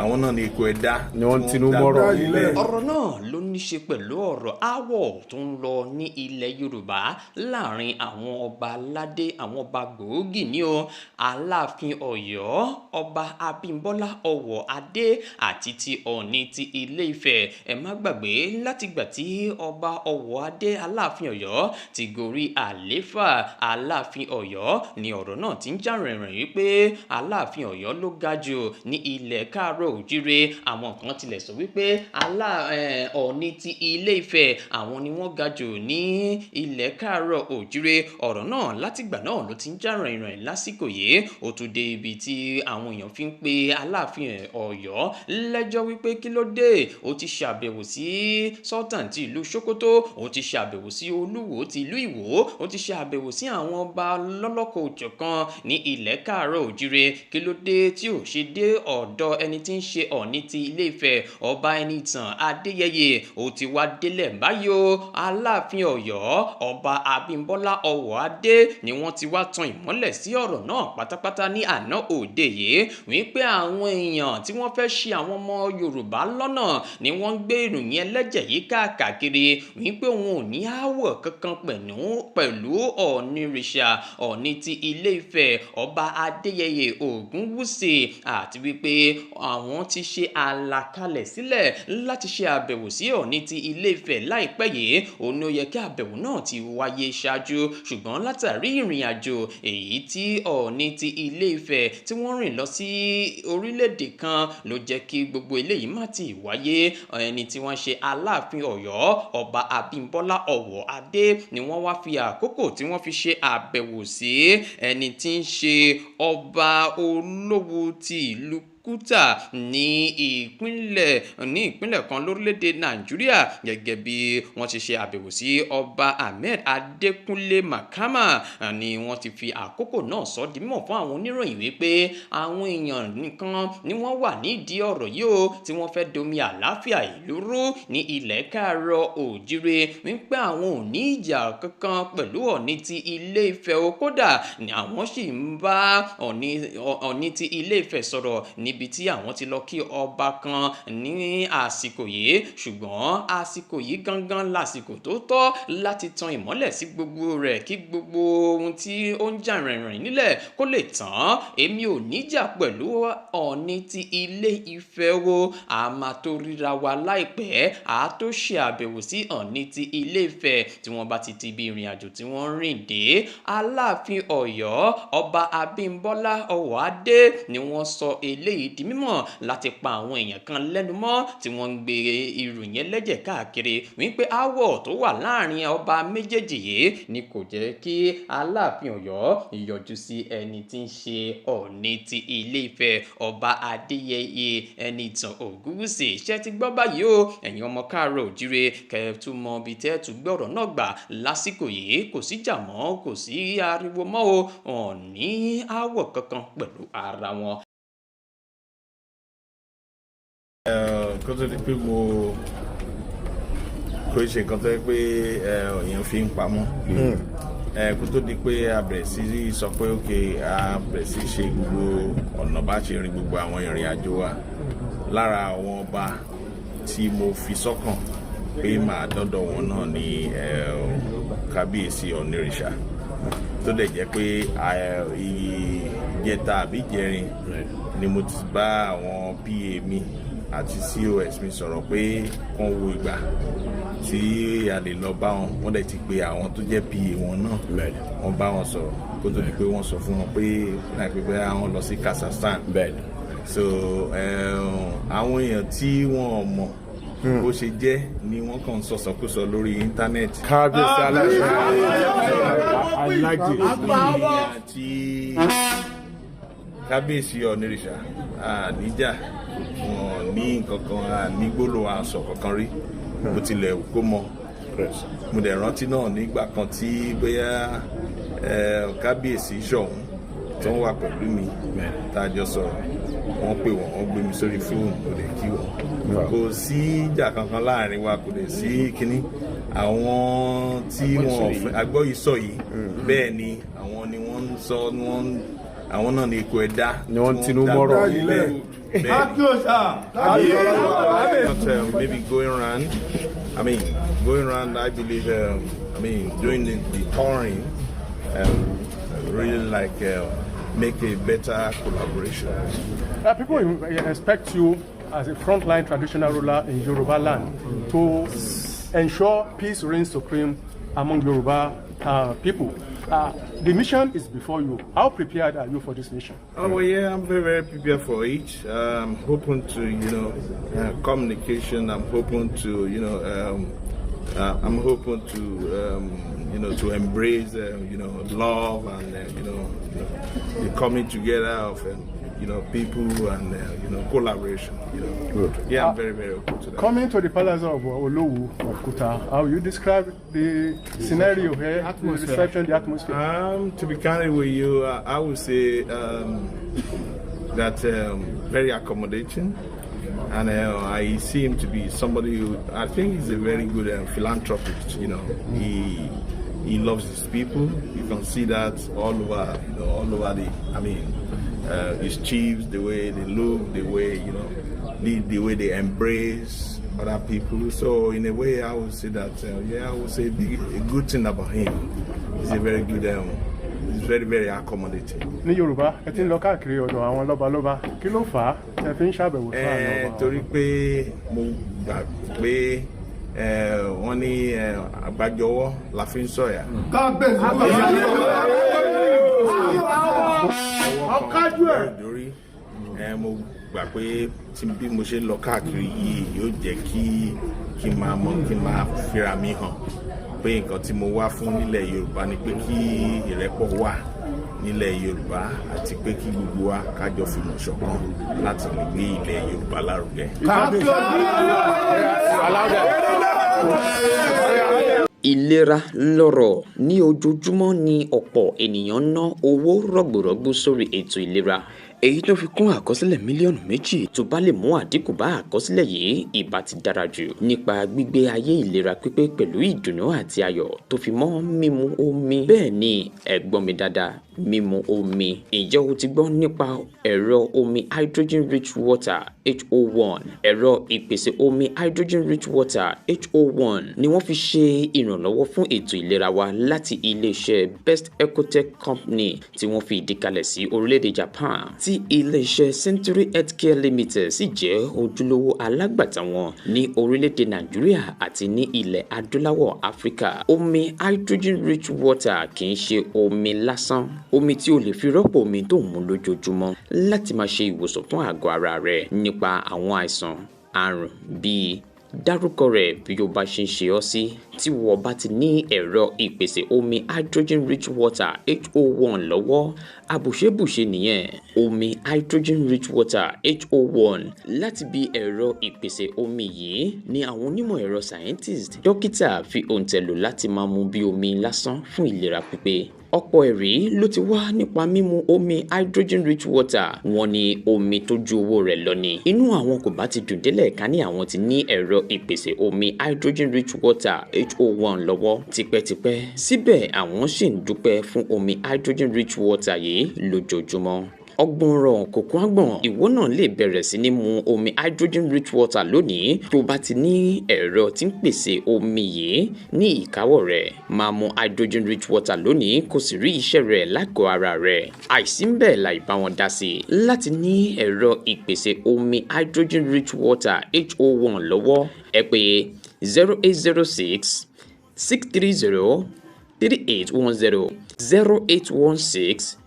àwọn náà ní ikú ẹ̀dá ni wọ́n tinú mọ́rọ̀ ilẹ̀. ọ̀rọ̀ náà ló ní ṣe pẹ̀lú ọ̀rọ̀ aáwọ̀ tó ń lọ ní ilẹ̀ Yorùbá láàrin àwọn ọba aládé àwọn ọba gbòógì ní o Aláàfin Ọ̀yọ́ ọba Abímbọ́lá Ọ̀wọ̀-Adé àti ti Ọọ̀ni ti Ilé-Ifẹ̀. ẹ má gbàgbé látìgbà tí ọba Ọ̀wọ̀-Adé Aláàfin Ọ̀yọ́ ti gorí àléfà Aláàfin Ọ̀yọ́ ni ọ̀rọ̀ náà ti ń jà rìnrìn wípé Aláàfin Ọ̀yọ́ ló ga jù ní ilẹ̀ Káàárọ̀ Òjíire. àwọn kan tilẹ̀ sọ wípé Ọọ̀ni ti Ilé-Ifẹ̀ àwọn ni wọ́n ga jù ní ilẹ̀ Káàárọ̀ Òjíire. ọ̀rọ̀ náà látìgbà náà ló ti ń jà rìnrìn lásìkò yìí. ó tún dé ibi tí àwọn èèyàn fi ń pe Aláàfin Ọ̀yọ́ lẹ́jọ́ wípé kí ló dé ó ti ṣàbẹ̀wò sí Sultan ti ìlú Sókótó, ó ti ṣàbẹ̀wò sí Olúwo ti ìlú Ìwó, ó ti ṣàbẹ̀wò sí àwọn ọba lọ́lọ́kọ̀ òjọ̀kan ní ilẹ̀ Káàárọ̀ Òjíire. kí ló dé tí ò ṣe dé ọ̀dọ̀ ẹni tí ń ṣe Ọọ̀ni ti Ilé-Ifẹ̀ ọba Ẹnìtàn Adéyẹyè? ó ti wá délẹ̀ báyìí o. Aláàfin Ọ̀yọ́ ọba Abímbọ́lá Ọ̀wọ̀-Adé ni wọ́n ti wá tan ìmọ́lẹ̀ sí ọ̀rọ̀ náà pátápátá ní àná òde yìí wípé àwọn èèyàn tí wọ́n fẹ́ ṣì àwọn ọmọ Yorùbá lọ́nà ni wọ́n ń gbé ìròyìn ẹlẹ́jẹ̀ yìí káàkiri wípé òun ò ní aáwọ̀ kankan pẹ̀lú Ọ̀ọ̀nìrìṣà Ọọ̀ni ti Ilé-Ifẹ̀ ọba Adéyẹyè Ògúnwùsì àti wípé àwọn ti ṣe àlàkalẹ̀ sílẹ̀ láti ṣe àbẹ̀wò sí Ọọ̀ni ti Ilé-Ifẹ̀ láìpẹ́ yìí. ó ní ó yẹ kí àbẹ̀wò náà ti wáyé ṣáájú ṣùgbọ́n látàrí ìrìn àjò èyí tí Ọọ̀ni ti Ilé-Ifẹ̀ tí wọ́n rìn lọ sí orílẹ̀-èdè kan ló jẹ́ kí gbogbo eléyìí má ti wáyé. ẹni tí wọ́n ṣe Aláàfin Ọ̀yọ́ ọba Abímbọ́lá Ọ̀wọ̀-Adé ni wọ́n wá fi àkókò tí wọ́n fi ṣe àbẹ̀wò sí ẹni tí ń ṣe ọba Olówú ti ìlú Kútà ní ìpínlẹ̀ kan lórílẹ̀‐èdè Nàìjíríà gẹ́gẹ́ bí wọ́n ti ṣe àbẹ̀wò sí ọba Ahmed Adékúnlé Makama ni wọ́n ti fi àkókò náà sọ di mímọ̀ fún àwọn oníròyìn wípé àwọn èèyàn nìkan ni wọ́n wà nídìí ọ̀rọ̀ yìí o tí wọ́n fẹ́ domi àlàáfíà ìlú rú ní ilẹ̀ Káàárọ̀ Òjíire wípé àwọn ò ní ìjà kankan pẹ̀lú Ọọ̀ni ti Ilé-Ifẹ̀ o kódà ni àwọn sì ń bá Ọọ̀ni ti Ilé-Ifẹ̀ sọ̀rọ̀ níbi tí àwọn ti lọ kí ọba kan ní àsìkò yìí ṣùgbọ́n àsìkò yìí gangan lásìkò tó tọ́ láti tan ìmọ́lẹ̀ sí gbogbo rẹ̀ kí gbogbo ohun tí ó ń jà rìnrìn nílẹ̀ kó lè tán. èmi ò níjà pẹ̀lú Ọọ̀ni ti Ilé-Ifẹ̀ o a máa tó ríra wa láìpẹ́ a tó ṣe àbẹ̀wò sí Ọọ̀ni ti Ilé-Ifẹ̀ tí wọ́n bá ti ibi ìrìn àjò tí wọ́n rìn dé. Aláàfin Ọ̀yọ́ ọba Abímbọ́lá Ọ̀wọ̀-Adé ni wọ́n sọ eléyìí di mímọ̀ láti pa àwọn èèyàn kan lẹ́nu mọ́ tí wọ́n ń gbé ìròyìn ẹlẹ́jẹ̀ káàkiri wípé aáwọ̀ tó wà láàrin ọba méjèèjì yìí ni kò jẹ́ kí Aláàfin Ọ̀yọ́ yọjú sí ẹni tí ń ṣe Ọọ̀ni ti Ilé-Ifẹ̀ ọba Adéyẹyè Ẹnìtàn Ògúnwùsì. ṣé ti gbọ́ báyìí o ẹ̀yin ọmọ Káàárọ̀ Òjíire kẹ́ẹ̀tù mọ ibi tẹ́ẹ̀tù gbọ́rọ̀ náà gbà lásìkò yìí. kò sí jà mọ́ kò sí ariwo mọ́ o wọn ò ní aáwọ̀ kankan pẹ̀lú ara wọn. kó tó di pé kò ṣe nǹkan tó yẹ pé èèyàn fi ń pamọ́ kó tó di pé a bẹ̀rẹ̀ sí sọ pé ok a bẹ̀rẹ̀ sí ṣe gbogbo ọ̀nà bá ṣe rìn gbogbo àwọn ìrìn àjò wa lára àwọn ọba tí mo fi sọ́kàn pé màá dọ́dọ̀ wọn náà ní kábíyèsí Ọ̀ọ̀nìrìṣà tó dẹ̀ jẹ́ pé ìjẹta àbí ìjẹrin ni mo ti bá àwọn PA mi àti COS mi sọ̀rọ̀ pé wọ́n wo ìgbà tí a lè lọ bá wọn. wọ́n dẹ̀ ti pe àwọn tó jẹ́ PA wọn náà wọ́n bá wọn sọ̀rọ̀ kó tó di pé wọ́n sọ fún wọn pé láìpẹ́ pé àwọn lọ sí Kazakhstan. so àwọn èèyàn tí wọ́n mọ̀ bó ṣe jẹ́ ni wọ́n kàn ń sọ̀sọ̀kúsọ lórí íńtánẹ́ẹ̀tì. kábíyèsí aláṣẹ alájẹ àti kábíyèsí Ọ̀ọ̀nìrìṣà níjà wọn ní nǹkan kan ní gbólóhùn aṣọ kankan rí bó tilẹ̀ kó mọ. mo dẹ̀ rántí náà nígbà kan tí bóyá kábíyèsí Ṣọ̀ún tó ń wà pẹ̀lú mi tá a jọ sọ̀rọ̀ wọ́n pè wọ́n gbé mi sórí fóònù kò lè kí wọ́n. kò sí ìjà kankan láàrin wa kò lè sí kínní. àwọn tí wọ́n fẹ́ agbọ́ yìí sọ yìí bẹ́ẹ̀ ni àwọn ni wọ́n ń sọ àwọn náà ní ikú ẹ̀dá ni wọ́n tinú mọ́rọ̀ ilẹ̀. Maybe going around. I mean, going around. I believe. Doing the touring. Really like make a better collaboration. People expect you as a frontline traditional ruler in Yoruba land to ensure peace reigns supreme among Yoruba people. The mission is before you. How prepared are you for this mission? Oh well, yeah, I'm very, very prepared for it. I'm hoping to, communication. I'm hoping to, I'm hoping to, to embrace, love and, the coming together of, people and, collaboration. Good. Yeah, I'm very, very open to that. Coming to the palace of Olowu of Kuta, how you describe the scenario here, the reception, the atmosphere? To be candid with you, I would say that very accommodating. And I see him to be somebody who I think is a very good philanthropist. He loves his people. You can see that all over his chiefs, the way they look, the way the way they embrace other people. So in a way, I would say that I would say a good thing about him. He's a very good. He's very, very accommodating. Ní Yorùbá, ẹ ti ń lọ káàkiri ọ̀dọ̀ àwọn lọ́balọ́ba. Kí ló fà á tẹ́ fi ń ṣàbẹ̀wò fún àwọn ọba? Torí pé mo gbà pé wọ́n ní àgbájọwọ́ la fi ń sọ̀yà. Mo gbà pé bí mo ṣe ń lọ káàkiri yìí yóò jẹ́ kí n máa fira mi hàn. Pé nǹkan tí mo wá fún nílẹ̀ Yorùbá ni pé kí ìrẹ́pọ̀ wà nílẹ̀ Yorùbá àti pé kí gbogbo wa kájọ fìmọ̀ ṣọ̀kan láti lè gbé ilẹ̀ Yorùbá lárugẹ. Ìlera lọ́rọ̀. Ní ojoojúmọ́ ni ọ̀pọ̀ ènìyàn ná owó rọ̀gbọ̀rọ̀gbọ̀ sórí ètò ìlera. Èyí tó fi kún àkọsílẹ̀ mílíọ̀nù 2 tó bá lè mú àdínkù bá àkọsílẹ̀ yìí ìbá ti dára jù nípa gbígbé ayé ìlera pípé pẹ̀lú ìdùnnú àti ayọ̀ tó fi mọ́ mímu omi. Bẹ́ẹ̀ ni ẹ gbọ́ mi dáadáa, mímu omi. Ǹjẹ́ o ti gbọ́ nípa ẹ̀rọ omi hydrogen rich water HO1? Ẹ̀rọ ìpèsè omi hydrogen rich water HO1 ni wọ́n fi ṣe ìrànlọ́wọ́ fún ètò ìlera wa láti iléeṣẹ́ Best Ecotech Company tí wọ́n fi ìdí kalẹ̀ sí orílẹ̀-èdè Japan, tí iléeṣẹ́ Century Healthcare Limited sì jẹ́ ojúlówó alágbàtà wọn ní orílẹ̀-èdè Nàìjíríà àti ní ilẹ̀ adúláwọ̀ Áfíríkà. Omi hydrogen rich water kì í ṣe omi lásán. Omi tí o lè fi rọ́pò omi tó ń mu lójoojúmọ́ láti máa ṣe ìwòsàn fún àgọ́ ara rẹ nípa àwọn àìsàn àrùn bíi dárúkọ rẹ̀ bí o bá ṣe ń ṣe ọ́ sí. Tí wọ́n bá ti ní ẹ̀rọ ìpèsè omi hydrogen rich water HO1 lọ́wọ́, àbùṣebùṣe nìyẹn. Omi hydrogen rich water HO1 láti bí ẹ̀rọ ìpèsè omi yìí ni àwọn onímọ̀ ẹ̀rọ scientist dókítà fi òǹtẹ̀ lò láti máa mu bí omi lásán fún ìlera pípé. Ọ̀pọ̀ ẹ̀rí ló ti wá nípa mímu omi hydrogen rich water. Wọ́n ní omi tó ju owó rẹ̀ lọ ni. Inú àwọn kò bá ti dùn délẹ̀ ká ní àwọn ti ní ẹ̀rọ ìpèsè omi hydrogen rich water HO1 lọ́wọ́ tipẹ́tipẹ́. Síbẹ̀ àwọn sì ń dúpẹ́ fún omi hydrogen rich water yìí lójoojúmọ́. Ọgbọ̀n rọ̀ kòkó àgbọ̀n, ìwọ náà lè bẹ̀rẹ̀ sí ní mu omi hydrogen rich water lónìí tó bá ti ní ẹ̀rọ tí ń pèsè omi yìí ní ìkáwọ́ rẹ̀. Máa mu hydrogen rich water lónìí kó sì rí iṣẹ́ rẹ̀ lágọ̀ọ́ ara rẹ̀. Àìsí ń bẹ̀ láì bá wọn dá sí. Láti ní ẹ̀rọ ìpèsè omi hydrogen rich water HO1 lọ́wọ́, ẹ pè 0806 630 3810 0816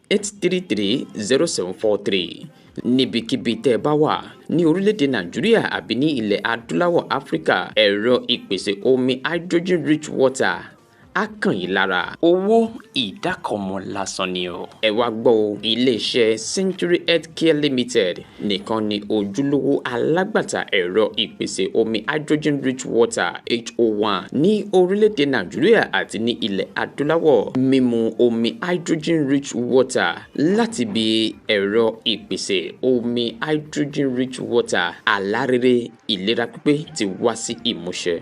833-0743. Níbikíbi tẹ́ ẹ bá wà ní orílẹ̀-èdè Nàìjíríà àbí ní ilẹ̀ adúláwọ̀ Áfíríkà, ẹ̀rọ ìpèsè omi hydrogen rich water á kàn yín lára. Owó ìdákọ̀mọ́ lásán ni o. Ẹ wá gbọ́ o, iléeṣẹ́ Century Healthcare Limited nìkan ni ojúlówó alágbàtà ẹ̀rọ ìpèsè omi hydrogen rich water HO1 ní orílẹ̀-èdè Nàìjíríà àti ní ilẹ̀ adúláwọ̀. Mímu omi hydrogen rich water láti bí ẹ̀rọ ìpèsè omi hydrogen rich water, àlá rere ìlera pípé ti wá sí ìmúṣẹ.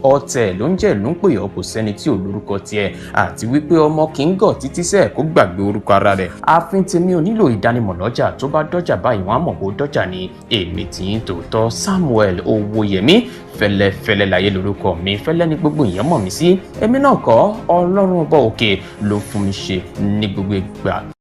ọ̀tẹ̀ ló ń jẹ́ ìlú ń pè ọ́ kò sẹ́ni tí ò lórúkọ tiẹ̀ àti wípé ọmọ kì í gọ̀ títí sẹ́ẹ̀ kó gbàgbé orúkọ ara rẹ̀. Ààfin tèmi ò nílò ìdánimọ̀ lọ́jà, tó bá dọ́jà báyìí wọ́n á mọ̀ bó dọ́jà ni. Èmi tí ń tòótọ́ Samuel Owóyẹmí, fẹ́lẹ́fẹ́lẹ́ láyé lórúkọ mi, fẹ́lẹ́ ni gbogbo èèyàn mọ̀ mí sí. Èmi náà kọ́, Ọlọ́run ọba òkè ló fún mi ṣe ní gbogbo ìgbà.